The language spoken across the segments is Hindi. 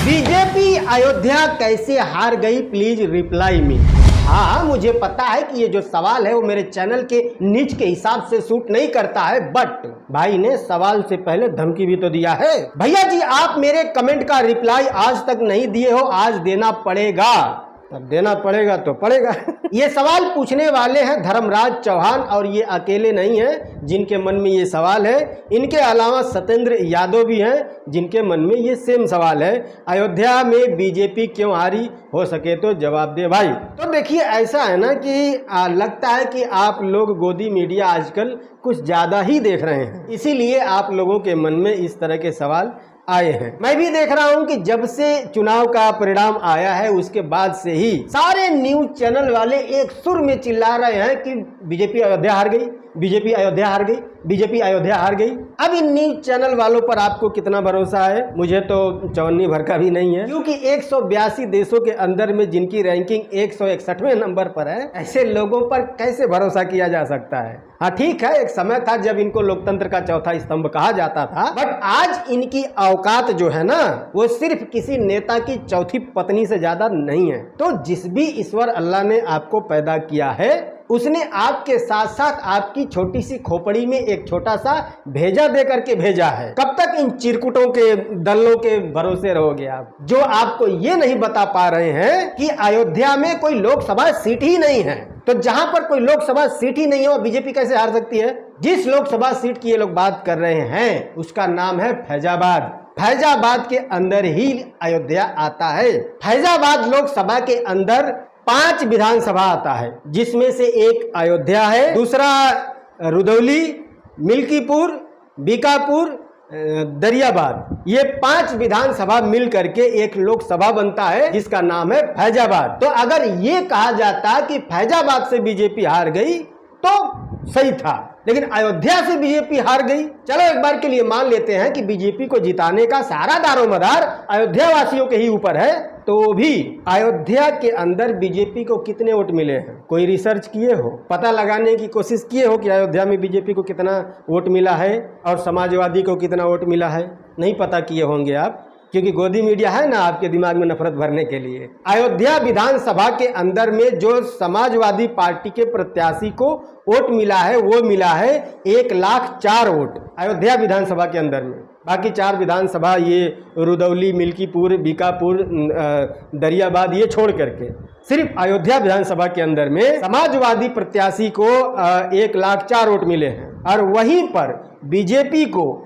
बीजेपी अयोध्या कैसे हार गई, प्लीज रिप्लाई मी। हाँ, मुझे पता है कि ये जो सवाल है वो मेरे चैनल के नीच के हिसाब से सूट नहीं करता है, बट भाई ने सवाल से पहले धमकी भी तो दिया है। भैया जी, आप मेरे कमेंट का रिप्लाई आज तक नहीं दिए हो, आज देना पड़ेगा। अब देना पड़ेगा तो पड़ेगा। ये सवाल पूछने वाले हैं धर्मराज चौहान, और ये अकेले नहीं हैं जिनके मन में ये सवाल है। इनके अलावा सत्येंद्र यादव भी हैं जिनके मन में ये सेम सवाल है। अयोध्या में बीजेपी क्यों हारी, हो सके तो जवाब दे भाई। तो देखिए, ऐसा है ना कि लगता है कि आप लोग गोदी मीडिया आजकल कुछ ज़्यादा ही देख रहे हैं, इसीलिए आप लोगों के मन में इस तरह के सवाल आए हैं। मैं भी देख रहा हूं कि जब से चुनाव का परिणाम आया है उसके बाद से ही सारे न्यूज चैनल वाले एक सुर में चिल्ला रहे हैं कि बीजेपी अयोध्या हार गई, बीजेपी अयोध्या हार गई, बीजेपी अयोध्या हार गई। अब इन न्यूज चैनल वालों पर आपको कितना भरोसा है? मुझे तो चवन्नी भर का भी नहीं है, क्योंकि 182 देशों के अंदर में जिनकी रैंकिंग 161वें नंबर पर है, ऐसे लोगों पर कैसे भरोसा किया जा सकता है? हाँ ठीक है, एक समय था जब इनको लोकतंत्र का चौथा स्तंभ कहा जाता था, बट आज इनकी औकात जो है ना, वो सिर्फ किसी नेता की चौथी पत्नी से ज्यादा नहीं है। तो जिस भी ईश्वर अल्लाह ने आपको पैदा किया है, उसने आपके साथ साथ आपकी छोटी सी खोपड़ी में एक छोटा सा भेजा दे करके भेजा है। कब तक इन चिरकुटों के दलों के भरोसे रहोगे आप, जो आपको ये नहीं बता पा रहे हैं कि अयोध्या में कोई लोकसभा सीट ही नहीं है। तो जहां पर कोई लोकसभा सीट ही नहीं है, वो बीजेपी कैसे हार सकती है? जिस लोकसभा सीट की ये लोग बात कर रहे हैं उसका नाम है फैजाबाद। फैजाबाद के अंदर ही अयोध्या आता है। फैजाबाद लोकसभा के अंदर 5 विधानसभा आता है, जिसमें से एक अयोध्या है, दूसरा रुदौली, मिल्कीपुर, बीकापुर, दरियाबाद। ये 5 विधानसभा मिल करके एक लोकसभा बनता है जिसका नाम है फैजाबाद। तो अगर ये कहा जाता कि फैजाबाद से बीजेपी हार गई तो सही था, लेकिन अयोध्या से बीजेपी हार गई। चलो एक बार के लिए मान लेते हैं कि बीजेपी को जिताने का सारा दारोमदार अयोध्या वासियों के ही ऊपर है, तो भी अयोध्या के अंदर बीजेपी को कितने वोट मिले हैं? कोई रिसर्च किए हो, पता लगाने की कोशिश किए हो कि अयोध्या में बीजेपी को कितना वोट मिला है और समाजवादी को कितना वोट मिला है? नहीं पता किए होंगे आप, क्योंकि गोदी मीडिया है ना आपके दिमाग में नफरत भरने के लिए। अयोध्या विधानसभा के अंदर में जो समाजवादी पार्टी के प्रत्याशी को वोट मिला है वो मिला है 1,04,000 वोट अयोध्या विधानसभा के अंदर में। बाकी 4 विधानसभा, ये रुदौली, मिल्कीपुर, बीकापुर, दरियाबाद, ये छोड़ करके सिर्फ अयोध्या विधानसभा के अंदर में समाजवादी प्रत्याशी को 1,04,000 वोट मिले हैं, और वहीं पर बीजेपी को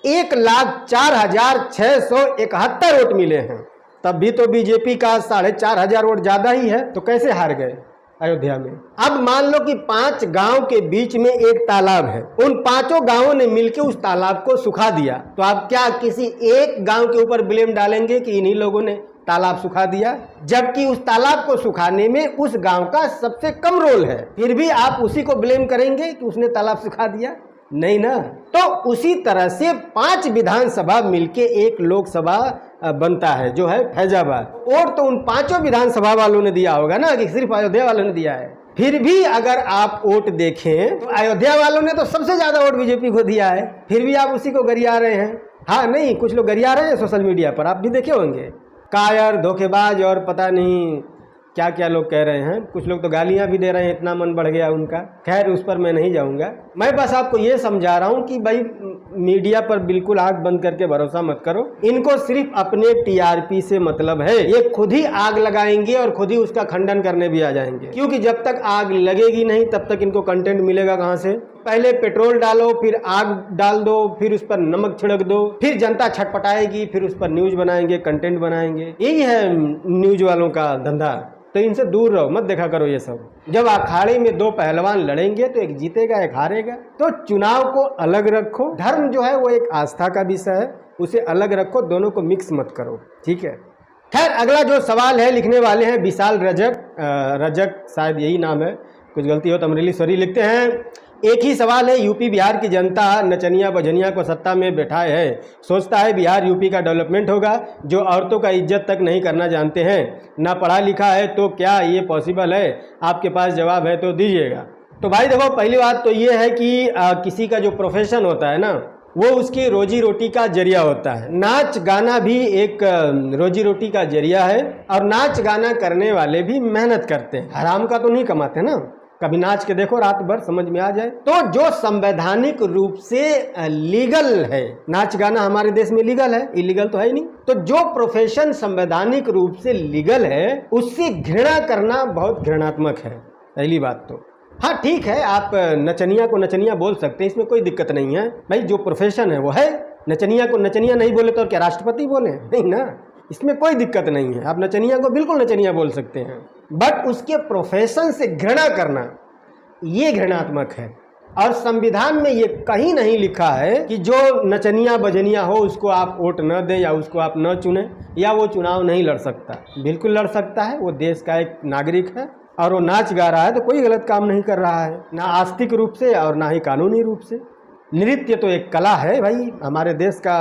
1,04,671 वोट मिले हैं। तब भी तो बीजेपी का 4,500 वोट ज्यादा ही है, तो कैसे हार गए अयोध्या में? अब मान लो कि 5 गांव के बीच में एक तालाब है, उन 5 गांवों ने मिलकर उस तालाब को सुखा दिया, तो आप क्या किसी एक गांव के ऊपर ब्लेम डालेंगे कि इन्हीं लोगों ने तालाब सुखा दिया? जबकि उस तालाब को सुखाने में उस गांव का सबसे कम रोल है, फिर भी आप उसी को ब्लेम करेंगे कि उसने तालाब सुखा दिया? नहीं ना। तो उसी तरह से 5 विधानसभा मिलके एक लोकसभा बनता है जो है फैजाबाद। वोट तो उन 5 विधानसभा वालों ने दिया होगा ना, कि सिर्फ अयोध्या वालों ने दिया है? फिर भी अगर आप वोट देखें तो अयोध्या वालों ने तो सबसे ज्यादा वोट बीजेपी को दिया है, फिर भी आप उसी को गरिया रहे हैं। हाँ नहीं, कुछ लोग गरिया रहे हैं सोशल मीडिया पर, आप भी देखे होंगे, कायर, धोखेबाज और पता नहीं क्या क्या लोग कह रहे हैं। कुछ लोग तो गालियां भी दे रहे हैं, इतना मन बढ़ गया उनका। खैर, उस पर मैं नहीं जाऊंगा। मैं बस आपको ये समझा रहा हूं कि भाई मीडिया पर बिल्कुल आंख बंद करके भरोसा मत करो। इनको सिर्फ अपने टीआरपी से मतलब है। ये खुद ही आग लगाएंगे और खुद ही उसका खंडन करने भी आ जाएंगे, क्योंकि जब तक आग लगेगी नहीं तब तक इनको कंटेंट मिलेगा कहां से? पहले पेट्रोल डालो, फिर आग डाल दो, फिर उस पर नमक छिड़क दो, फिर जनता छटपटाएगी, फिर उस पर न्यूज बनाएंगे, कंटेंट बनाएंगे। यही है न्यूज वालों का धंधा। तो इनसे दूर रहो, मत देखा करो ये सब। जब अखाड़े में 2 पहलवान लड़ेंगे तो एक जीतेगा एक हारेगा। तो चुनाव को अलग रखो, धर्म जो है वो एक आस्था का विषय है, उसे अलग रखो, दोनों को मिक्स मत करो, ठीक है? खैर, अगला जो सवाल है लिखने वाले हैं विशाल रजक शायद यही नाम है, कुछ गलती हो तो अमरेली सॉरी। लिखते हैं, एक ही सवाल है, यूपी बिहार की जनता नचनिया बजनिया को सत्ता में बैठाए है, सोचता है बिहार यूपी का डेवलपमेंट होगा, जो औरतों का इज्जत तक नहीं करना जानते हैं, ना पढ़ा लिखा है, तो क्या ये पॉसिबल है? आपके पास जवाब है तो दीजिएगा। तो भाई देखो, पहली बात तो ये है कि किसी का जो प्रोफेशन होता है ना, वो उसकी रोजी रोटी का जरिया होता है। नाच गाना भी एक रोजी रोटी का जरिया है, और नाच गाना करने वाले भी मेहनत करते हैं, हराम का तो नहीं कमाते ना। कभी नाच के देखो रात भर, समझ में आ जाए। तो जो संवैधानिक रूप से लीगल है, नाच गाना हमारे देश में लीगल है, इलीगल तो है ही नहीं। तो जो प्रोफेशन संवैधानिक रूप से लीगल है, उससे घृणा करना बहुत घृणात्मक है, पहली बात तो। हाँ ठीक है, आप नचनिया को नचनिया बोल सकते हैं, इसमें कोई दिक्कत नहीं है भाई, जो प्रोफेशन है वो है। नचनिया को नचनिया नहीं बोले तो क्या राष्ट्रपति बोले? नहीं ना, इसमें कोई दिक्कत नहीं है, आप नचनिया को बिल्कुल नचनिया बोल सकते हैं। बट उसके प्रोफेशन से घृणा करना, ये घृणात्मक है। और संविधान में ये कहीं नहीं लिखा है कि जो नचनिया बजनिया हो उसको आप वोट न दें या उसको आप न चुनें, या वो चुनाव नहीं लड़ सकता। बिल्कुल लड़ सकता है, वो देश का एक नागरिक है, और वो नाच गा रहा है तो कोई गलत काम नहीं कर रहा है, ना आस्तिक रूप से और ना ही कानूनी रूप से। नृत्य तो एक कला है भाई, हमारे देश का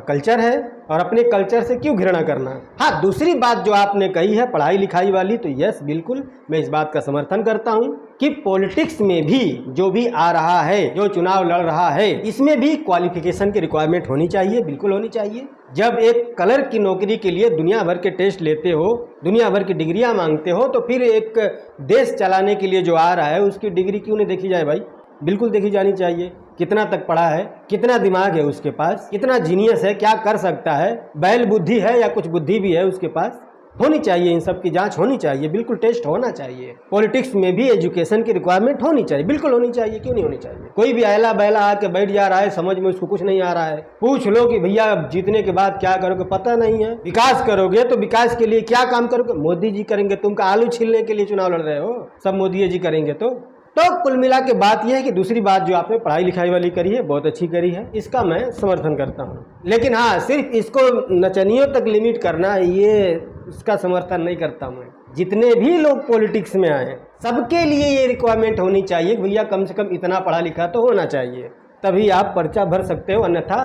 कल्चर है, और अपने कल्चर से क्यों घृणा करना। हाँ, दूसरी बात जो आपने कही है पढ़ाई लिखाई वाली, तो यस बिल्कुल मैं इस बात का समर्थन करता हूँ कि पॉलिटिक्स में भी जो भी आ रहा है, जो चुनाव लड़ रहा है, इसमें भी क्वालिफिकेशन की रिक्वायरमेंट होनी चाहिए, बिल्कुल होनी चाहिए। जब एक क्लर्क की नौकरी के लिए दुनिया भर के टेस्ट लेते हो, दुनिया भर की डिग्रियां मांगते हो, तो फिर एक देश चलाने के लिए जो आ रहा है उसकी डिग्री क्यों नहीं देखी जाए भाई? बिल्कुल देखी जानी चाहिए। कितना तक पढ़ा है, कितना दिमाग है उसके पास, कितना जीनियस है, क्या कर सकता है, बैल बुद्धि है या कुछ बुद्धि भी है उसके पास, होनी चाहिए। इन सब की जांच होनी चाहिए, बिल्कुल टेस्ट होना चाहिए। पॉलिटिक्स में भी एजुकेशन की रिक्वायरमेंट होनी चाहिए, बिल्कुल होनी चाहिए, क्यों नहीं होनी चाहिए। कोई भी आयला बैला आके बैठ जा रहा है, समझ में उसको कुछ नहीं आ रहा है, पूछ लो कि भैया जीतने के बाद क्या करोगे, पता नहीं है। विकास करोगे तो विकास के लिए क्या काम करोगे? मोदी जी करेंगे, तुम का आलू छीलने के लिए चुनाव लड़ रहे हो? सब मोदी जी करेंगे। तो कुल मिला के बात यह है कि दूसरी बात जो आपने पढ़ाई लिखाई वाली करी है, बहुत अच्छी करी है, इसका मैं समर्थन करता हूँ। लेकिन हाँ, सिर्फ इसको नचनियों तक लिमिट करना, ये इसका समर्थन नहीं करता मैं। जितने भी लोग पॉलिटिक्स में आए, सबके लिए ये रिक्वायरमेंट होनी चाहिए, भैया कम से कम इतना पढ़ा लिखा तो होना चाहिए, तभी आप पर्चा भर सकते हो, अन्यथा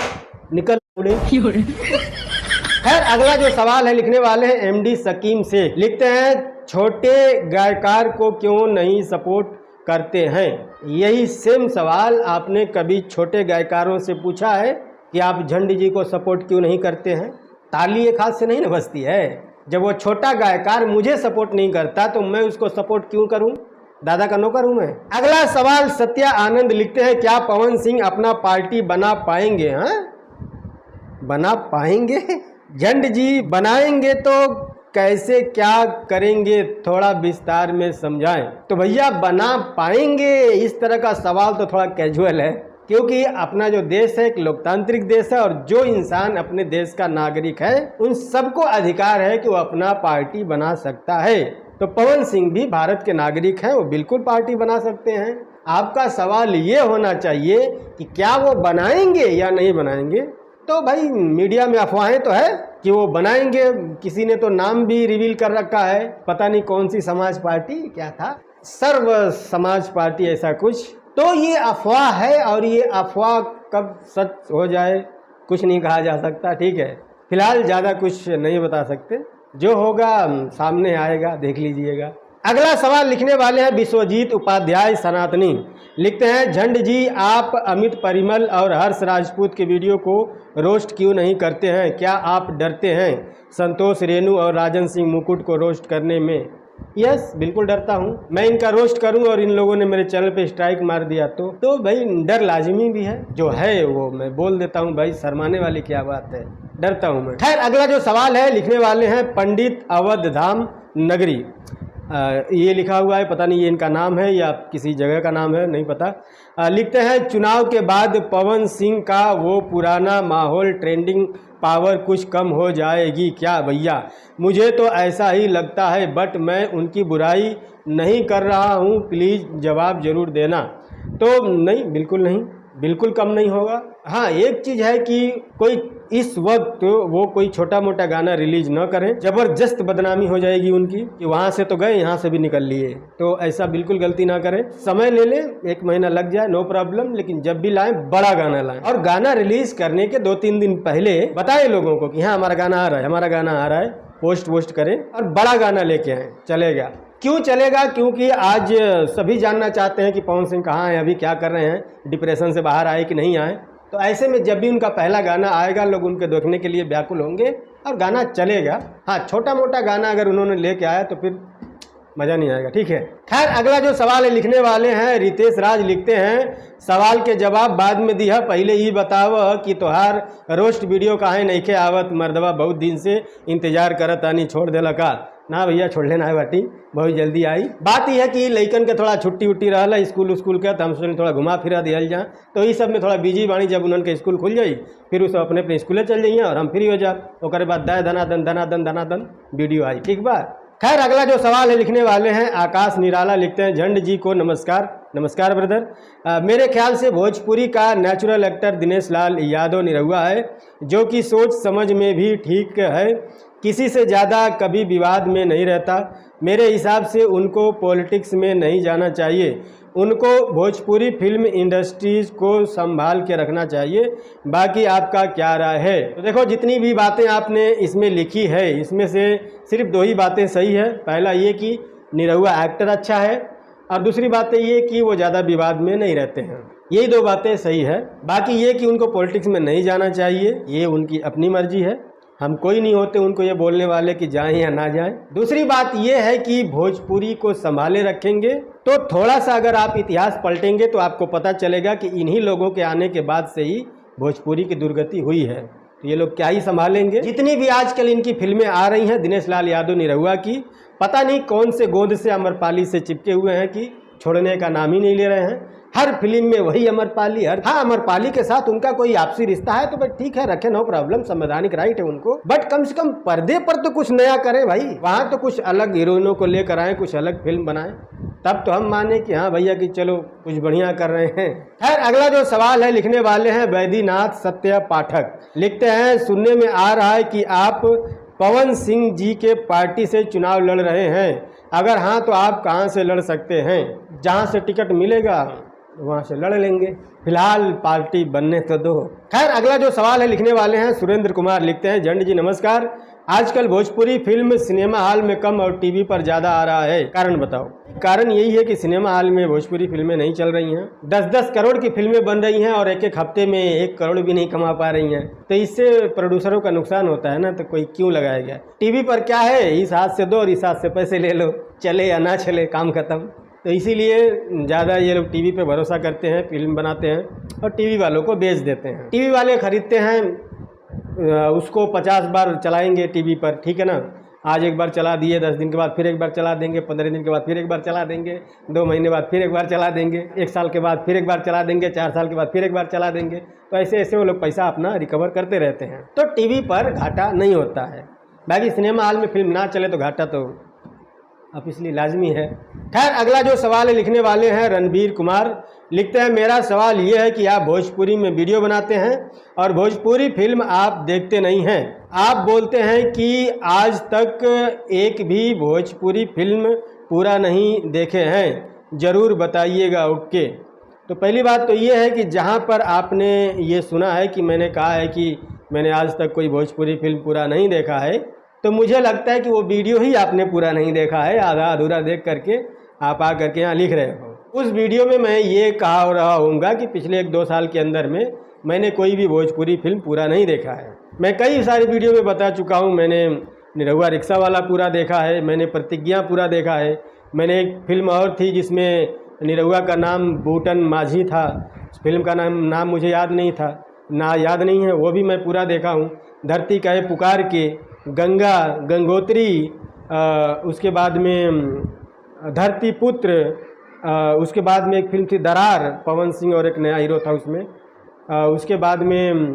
निकल उड़े। खैर, अगला जो सवाल है लिखने वाले हैं एमडी सकीम से। लिखते हैं, छोटे गायकार को क्यों नहीं सपोर्ट करते हैं? यही सेम सवाल आपने कभी छोटे गायकारों से पूछा है कि आप झंड जी को सपोर्ट क्यों नहीं करते हैं? ताली एक हाथ से नहीं न बजती है। जब वो छोटा गायकार मुझे सपोर्ट नहीं करता तो मैं उसको सपोर्ट क्यों करूं? दादा का नौकर हूं मैं। अगला सवाल सत्या आनंद लिखते हैं, क्या पवन सिंह अपना पार्टी बना पाएंगे? हाँ, बना पाएंगे? झंड जी बनाएंगे तो कैसे, क्या करेंगे, थोड़ा विस्तार में समझाएं। तो भैया बना पाएंगे, इस तरह का सवाल तो थोड़ा कैजुअल है, क्योंकि अपना जो देश है एक लोकतांत्रिक देश है, और जो इंसान अपने देश का नागरिक है उन सबको अधिकार है कि वो अपना पार्टी बना सकता है। तो पवन सिंह भी भारत के नागरिक हैं, वो बिल्कुल पार्टी बना सकते हैं। आपका सवाल ये होना चाहिए कि क्या वो बनाएंगे या नहीं बनाएंगे। तो भाई मीडिया में अफवाहें तो है कि वो बनाएंगे, किसी ने तो नाम भी रिवील कर रखा है, पता नहीं कौन सी समाज पार्टी, क्या था, सर्व समाज पार्टी ऐसा कुछ। तो ये अफवाह है, और ये अफवाह कब सच हो जाए कुछ नहीं कहा जा सकता। ठीक है, फिलहाल ज़्यादा कुछ नहीं बता सकते, जो होगा सामने आएगा, देख लीजिएगा। अगला सवाल लिखने वाले हैं विश्वजीत उपाध्याय सनातनी। लिखते हैं, झंड जी आप अमित परिमल और हर्ष राजपूत के वीडियो को रोस्ट क्यों नहीं करते हैं? क्या आप डरते हैं संतोष रेणु और राजन सिंह मुकुट को रोस्ट करने में? यस, बिल्कुल डरता हूं। मैं इनका रोस्ट करूं और इन लोगों ने मेरे चैनल पे स्ट्राइक मार दिया तो भाई डर लाजिमी भी है, जो है वो मैं बोल देता हूं भाई, शर्माने वाली क्या बात है, डरता हूं मैं। खैर, अगला जो सवाल है लिखने वाले हैं पंडित अवध धाम नगरी। ये लिखा हुआ है, पता नहीं ये इनका नाम है या किसी जगह का नाम है, नहीं पता। लिखते हैं, चुनाव के बाद पवन सिंह का वो पुराना माहौल, ट्रेंडिंग पावर कुछ कम हो जाएगी क्या भैया? मुझे तो ऐसा ही लगता है, बट मैं उनकी बुराई नहीं कर रहा हूँ, प्लीज़ जवाब ज़रूर देना। तो नहीं, बिल्कुल नहीं, बिल्कुल कम नहीं होगा। हाँ, एक चीज़ है कि कोई इस वक्त वो कोई छोटा मोटा गाना रिलीज न करें, ज़बरदस्त बदनामी हो जाएगी उनकी कि वहाँ से तो गए, यहाँ से भी निकल लिए। तो ऐसा बिल्कुल गलती ना करें, समय ले लें, 1 महीना लग जाए, नो प्रॉब्लम, लेकिन जब भी लाएं बड़ा गाना लाएं। और गाना रिलीज करने के 2-3 दिन पहले बताए लोगों को कि हाँ हमारा गाना आ रहा है, हमारा गाना आ रहा है, पोस्ट करें और बड़ा गाना लेके आएँ। चलेगा? क्यों चलेगा? क्योंकि आज सभी जानना चाहते हैं कि पवन सिंह कहाँ हैं, अभी क्या कर रहे हैं, डिप्रेशन से बाहर आए कि नहीं आए। तो ऐसे में जब भी उनका पहला गाना आएगा लोग उनके देखने के लिए व्याकुल होंगे और गाना चलेगा। हाँ, छोटा मोटा गाना अगर उन्होंने लेके आया तो फिर मज़ा नहीं आएगा। ठीक है, खैर अगला जो सवाल है लिखने वाले हैं रितेश राज, लिखते हैं सवाल के जवाब बाद में दिया, पहले ही बताव कि तोहार रोस्ट वीडियो काहे नइखे आवत, मर्दवा बहुत दिन से इंतजार करत आनी, छोड़ देला का? ना भैया छोड़ लेना है बाटी, बहुत जल्दी आई। बात यह है कि लइकन के थोड़ा छुट्टी उट्टी रहला स्कूल के, तो हम सोचें थोड़ा घुमा फिरा दिया जा, तो इस सब में थोड़ा बिजी बाणी। जब उनके स्कूल खुल जाई फिर उस अपने अपने स्कूले चल जाइए और हम फ्री हो जा, ओकर बाद दाए धनादन वीडियो आई। ठीक बा। खैर अगला जो सवाल है लिखने वाले हैं आकाश निराला, लिखते हैं झंड जी को नमस्कार। नमस्कार ब्रदर। मेरे ख्याल से भोजपुरी का नेचुरल एक्टर दिनेश लाल यादव निरहुआ है, जो कि सोच समझ में भी ठीक है, किसी से ज़्यादा कभी विवाद में नहीं रहता। मेरे हिसाब से उनको पॉलिटिक्स में नहीं जाना चाहिए, उनको भोजपुरी फिल्म इंडस्ट्रीज़ को संभाल के रखना चाहिए। बाकी आपका क्या राय है? तो देखो, जितनी भी बातें आपने इसमें लिखी है इसमें से सिर्फ 2 ही बातें सही है। पहला ये कि निरहुआ एक्टर अच्छा है और दूसरी बात ये कि वो ज़्यादा विवाद में नहीं रहते हैं। यही 2 बातें सही है। बाकी ये कि उनको पॉलिटिक्स में नहीं जाना चाहिए, ये उनकी अपनी मर्जी है, हम कोई नहीं होते उनको ये बोलने वाले कि जाएं या ना जाएं। दूसरी बात ये है कि भोजपुरी को संभाले रखेंगे तो थोड़ा सा अगर आप इतिहास पलटेंगे तो आपको पता चलेगा कि इन्हीं लोगों के आने के बाद से ही भोजपुरी की दुर्गति हुई है। तो ये लोग क्या ही संभालेंगे। जितनी भी आजकल इनकी फिल्में आ रही हैं दिनेश लाल यादव निरहुआ की, पता नहीं कौन से गोंद से अमरपाली से चिपके हुए हैं कि छोड़ने का नाम ही नहीं ले रहे हैं। हर फिल्म में वही अमरपाली। हाँ, अमरपाली के साथ उनका कोई आपसी रिश्ता है तो भाई ठीक है, रखे, नो प्रॉब्लम, संवैधानिक राइट है उनको, बट कम से कम पर्दे पर तो कुछ नया करें भाई। वहाँ तो कुछ अलग हीरोइनों को लेकर आए, कुछ अलग फिल्म बनाएं, तब तो हम माने कि हाँ भैया कि चलो कुछ बढ़िया कर रहे हैं। खैर अगला जो सवाल है लिखने वाले हैं वैद्यनाथ सत्य पाठक, लिखते हैं सुनने में आ रहा है कि आप पवन सिंह जी के पार्टी से चुनाव लड़ रहे हैं, अगर हाँ तो आप कहाँ से लड़ सकते हैं? जहाँ से टिकट मिलेगा वहाँ से लड़ लेंगे, फिलहाल पार्टी बनने तो दो। खैर अगला जो सवाल है लिखने वाले हैं सुरेंद्र कुमार, लिखते हैं झंड जी नमस्कार, आजकल भोजपुरी फिल्म सिनेमा हॉल में कम और टीवी पर ज़्यादा आ रहा है, कारण बताओ। कारण यही है कि सिनेमा हॉल में भोजपुरी फिल्में नहीं चल रही हैं, 10-10 करोड़ की फिल्में बन रही हैं और एक हफ्ते में 1 करोड़ भी नहीं कमा पा रही हैं, तो इससे प्रोड्यूसरों का नुकसान होता है ना, तो कोई क्यों लगाएगा। टीवी पर क्या है, इस हाथ से दो और इस हाथ से पैसे ले लो, चले या ना चले काम खत्म। तो इसीलिए ज़्यादा ये लोग टीवी पे भरोसा करते हैं, फिल्म बनाते हैं और टीवी वालों को बेच देते हैं। टीवी वाले खरीदते हैं, उसको 50 बार चलाएंगे टीवी पर, ठीक है ना। आज एक बार चला दिए, 10 दिन के बाद फिर एक बार चला देंगे, 15 दिन के बाद फिर एक बार चला देंगे, 2 महीने बाद फिर एक बार चला देंगे, 1 साल के बाद फिर एक बार चला देंगे, 4 साल के बाद फिर एक बार चला देंगे। तो ऐसे ऐसे वो लोग पैसा अपना रिकवर करते रहते हैं, तो टीवी पर घाटा नहीं होता है। बाकी सिनेमा हॉल में फिल्म ना चले तो घाटा तो अब इसलिए लाजमी है। खैर अगला जो सवाल है लिखने वाले हैं रणबीर कुमार, लिखते हैं मेरा सवाल ये है कि आप भोजपुरी में वीडियो बनाते हैं और भोजपुरी फिल्म आप देखते नहीं हैं। आप बोलते हैं कि आज तक एक भी भोजपुरी फिल्म पूरा नहीं देखे हैं, ज़रूर बताइएगा। ओके, तो पहली बात तो ये है कि जहाँ पर आपने ये सुना है कि मैंने कहा है कि मैंने आज तक कोई भोजपुरी फिल्म पूरा नहीं देखा है, तो मुझे लगता है कि वो वीडियो ही आपने पूरा नहीं देखा है, आधा अधूरा देख करके आप आ करके यहाँ लिख रहे हो। उस वीडियो में मैं ये कहा रहा हूँगा कि पिछले 1-2 साल के अंदर में मैंने कोई भी भोजपुरी फिल्म पूरा नहीं देखा है। मैं कई सारी वीडियो में बता चुका हूँ, मैंने निरहुआ रिक्शा वाला पूरा देखा है, मैंने प्रतिज्ञा पूरा देखा है, मैंने एक फिल्म और थी जिसमें निरहुआ का नाम बूटन माझी था, उस फिल्म का नाम मुझे याद नहीं है, वो भी मैं पूरा देखा हूँ। धरती कहे पुकार के, गंगा, गंगोत्री, उसके बाद में धरती पुत्र, उसके बाद में एक फिल्म थी दरार, पवन सिंह और एक नया हीरो था उसमें, उसके बाद में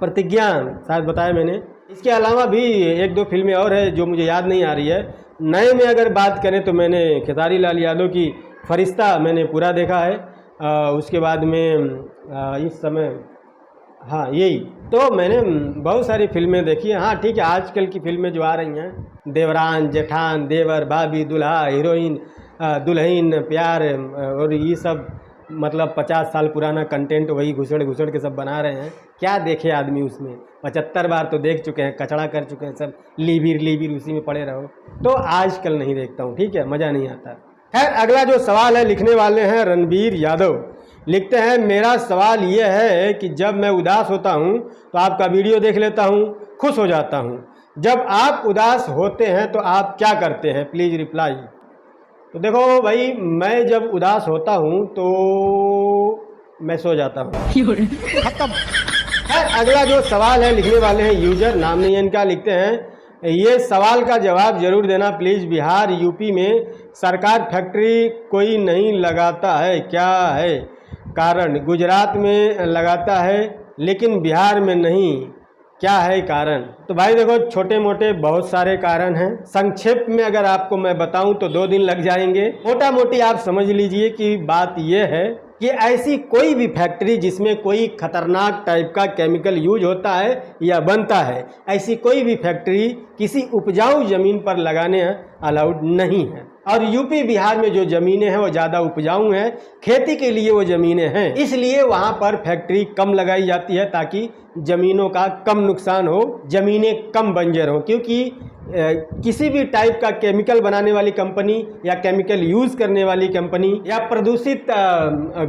प्रतिज्ञा शायद बताया मैंने। इसके अलावा भी 1-2 फिल्में और है जो मुझे याद नहीं आ रही है। नए में अगर बात करें तो मैंने खेसारी लाल यादव की फरिश्ता मैंने पूरा देखा है, उसके बाद में इस समय हाँ यही, तो मैंने बहुत सारी फिल्में देखी हैं। हाँ ठीक है, आजकल की फिल्में जो आ रही हैं, देवरान, जेठान, देवर, भाभी, दूल्हा, हीरोइन, दुल्हन, प्यार, और ये सब मतलब 50 साल पुराना कंटेंट वही घुसड़ के सब बना रहे हैं। क्या देखे आदमी उसमें, 75 बार तो देख चुके हैं, कचड़ा कर चुके हैं सब, लीबिर उसी में पड़े रहो। तो आजकल नहीं देखता हूँ, ठीक है, मज़ा नहीं आता। खैर अगला जो सवाल है लिखने वाले हैं रणबीर यादव, लिखते हैं मेरा सवाल ये है कि जब मैं उदास होता हूँ तो आपका वीडियो देख लेता हूँ, खुश हो जाता हूँ। जब आप उदास होते हैं तो आप क्या करते हैं, प्लीज़ रिप्लाई। तो देखो भाई, मैं जब उदास होता हूँ तो मैं सो जाता हूँ। खत्म। अगला जो सवाल है लिखने वाले हैं यूजर, नाम नहीं है इनका, लिखते हैं ये सवाल का जवाब जरूर देना प्लीज़। बिहार यूपी में सरकार फैक्ट्री कोई नहीं लगाता है, क्या है कारण? गुजरात में लगाता है लेकिन बिहार में नहीं, क्या है कारण? तो भाई देखो, छोटे मोटे बहुत सारे कारण हैं। संक्षेप में अगर आपको मैं बताऊं तो 2 दिन लग जाएंगे। मोटा मोटी आप समझ लीजिए कि बात यह है कि ऐसी कोई भी फैक्ट्री जिसमें कोई खतरनाक टाइप का केमिकल यूज होता है या बनता है, ऐसी कोई भी फैक्ट्री किसी उपजाऊ ज़मीन पर लगाने अलाउड नहीं है। और यूपी बिहार में जो ज़मीनें हैं वो ज़्यादा उपजाऊ हैं, खेती के लिए वो ज़मीनें हैं, इसलिए वहाँ पर फैक्ट्री कम लगाई जाती है ताकि ज़मीनों का कम नुकसान हो, ज़मीनें कम बंजर हो। क्योंकि किसी भी टाइप का केमिकल बनाने वाली कंपनी या केमिकल यूज़ करने वाली कंपनी या प्रदूषित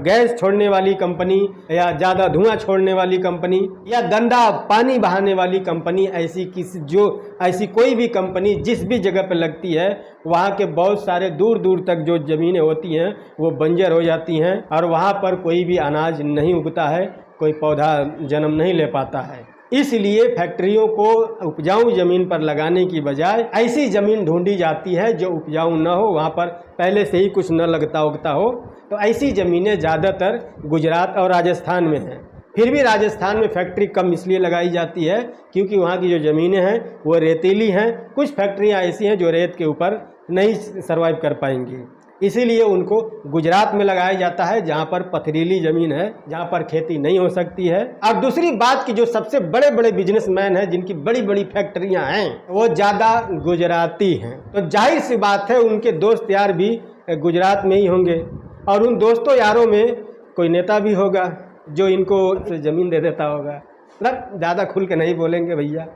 गैस छोड़ने वाली कंपनी या ज़्यादा धुआं छोड़ने वाली कंपनी या गंदा पानी बहाने वाली कंपनी, ऐसी कोई भी कंपनी जिस भी जगह पर लगती है वहाँ के बहुत सारे दूर दूर तक जो ज़मीनें होती हैं वो बंजर हो जाती हैं और वहाँ पर कोई भी अनाज नहीं उगता है, कोई पौधा जन्म नहीं ले पाता है। इसलिए फैक्ट्रियों को उपजाऊ ज़मीन पर लगाने की बजाय ऐसी ज़मीन ढूंढी जाती है जो उपजाऊ न हो, वहाँ पर पहले से ही कुछ न लगता उगता हो। तो ऐसी ज़मीनें ज़्यादातर गुजरात और राजस्थान में हैं। फिर भी राजस्थान में फैक्ट्री कम इसलिए लगाई जाती है क्योंकि वहाँ की जो ज़मीनें हैं वो रेतीली हैं। कुछ फैक्ट्रियाँ ऐसी हैं जो रेत के ऊपर नहीं सर्वाइव कर पाएंगी, इसीलिए उनको गुजरात में लगाया जाता है जहाँ पर पथरीली ज़मीन है, जहाँ पर खेती नहीं हो सकती है। और दूसरी बात कि जो सबसे बड़े बड़े बिजनेसमैन हैं जिनकी बड़ी बड़ी फैक्ट्रियाँ हैं वो ज़्यादा गुजराती हैं, तो जाहिर सी बात है उनके दोस्त यार भी गुजरात में ही होंगे और उन दोस्तों यारों में कोई नेता भी होगा जो इनको ज़मीन दे देता होगा। मतलब ज़्यादा खुल के नहीं बोलेंगे भैया,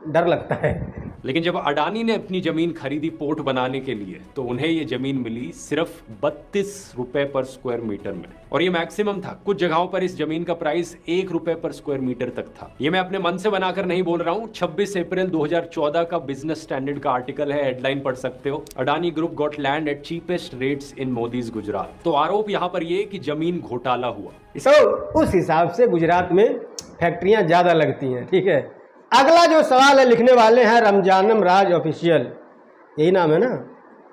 डर लगता है। लेकिन जब अडानी ने अपनी जमीन खरीदी पोर्ट बनाने के लिए तो उन्हें ये जमीन मिली सिर्फ 32 रुपए पर स्क्वायर मीटर में, और ये मैक्सिमम था। कुछ जगहों पर इस जमीन का प्राइस 1 रुपए पर स्क्वायर मीटर तक था। ये मैं अपने मन से बनाकर नहीं बोल रहा हूँ, 26 अप्रैल 2014 का बिजनेस स्टैंडर्ड का आर्टिकल है, हेडलाइन पढ़ सकते हो। Adani group got land at cheapest rates इन मोदीज गुजरात। तो आरोप यहाँ पर ये कि जमीन घोटाला हुआ। तो उस हिसाब से गुजरात में फैक्ट्रियां ज्यादा लगती हैं, ठीक है। अगला जो सवाल है लिखने वाले हैं रमजानम राज ऑफिशियल, यही नाम है ना,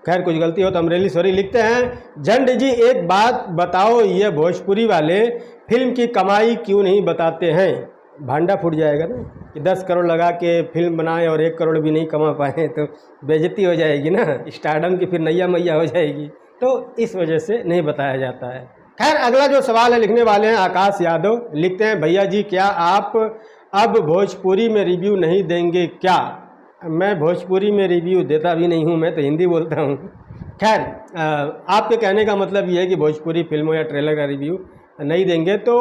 खैर कुछ गलती हो तो अमरेली सॉरी। लिखते हैं झंड जी एक बात बताओ, ये भोजपुरी वाले फिल्म की कमाई क्यों नहीं बताते हैं? भांडा फूट जाएगा ना कि 10 करोड़ लगा के फिल्म बनाए और 1 करोड़ भी नहीं कमा पाए तो बेइज्जती हो जाएगी ना, स्टारडम की फिर नैया मैया हो जाएगी, तो इस वजह से नहीं बताया जाता है। खैर अगला जो सवाल है लिखने वाले हैं आकाश यादव, लिखते हैं भैया जी क्या आप अब भोजपुरी में रिव्यू नहीं देंगे क्या? मैं भोजपुरी में रिव्यू देता भी नहीं हूँ, मैं तो हिंदी बोलता हूँ। खैर आपके कहने का मतलब ये है कि भोजपुरी फिल्मों या ट्रेलर का रिव्यू नहीं देंगे, तो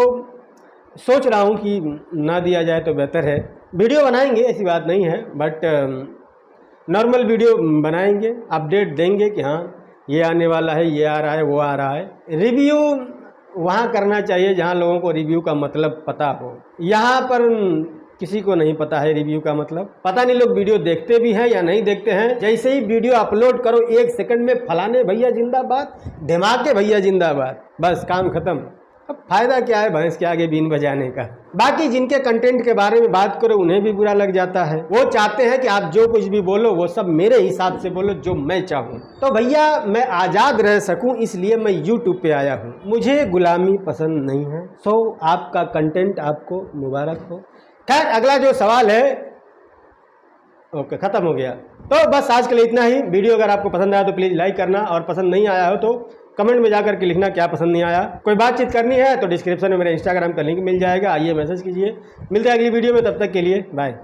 सोच रहा हूँ कि ना दिया जाए तो बेहतर है। वीडियो बनाएंगे ऐसी बात नहीं है, बट नॉर्मल वीडियो बनाएंगे, अपडेट देंगे कि हाँ ये आने वाला है, ये आ रहा है, वो आ रहा है। रिव्यू वहाँ करना चाहिए जहाँ लोगों को रिव्यू का मतलब पता हो। यहाँ पर किसी को नहीं पता है रिव्यू का मतलब, पता नहीं लोग वीडियो देखते भी हैं या नहीं देखते हैं। जैसे ही वीडियो अपलोड करो 1 सेकंड में फलाने भैया जिंदाबाद, धमाके भैया जिंदाबाद, बस काम खत्म। अब फायदा क्या है भैंस के आगे बीन बजाने का। बाकी जिनके कंटेंट के बारे में बात करो उन्हें भी बुरा लग जाता है, वो चाहते हैं कि आप जो कुछ भी बोलो वो सब मेरे हिसाब से बोलो जो मैं चाहूँ। तो भैया मैं आज़ाद रह सकूँ इसलिए मैं यूट्यूब पे आया हूँ, मुझे गुलामी पसंद नहीं है। सो आपका कंटेंट आपको मुबारक हो। खैर अगला जो सवाल है, ओके ख़त्म हो गया। तो बस आज के लिए इतना ही। वीडियो अगर आपको पसंद आया तो प्लीज़ लाइक करना, और पसंद नहीं आया हो तो कमेंट में जाकर के लिखना क्या पसंद नहीं आया। कोई बातचीत करनी है तो डिस्क्रिप्शन में मेरे इंस्टाग्राम का लिंक मिल जाएगा, आइए मैसेज कीजिए। मिलते हैं अगली वीडियो में, तब तक के लिए बाय।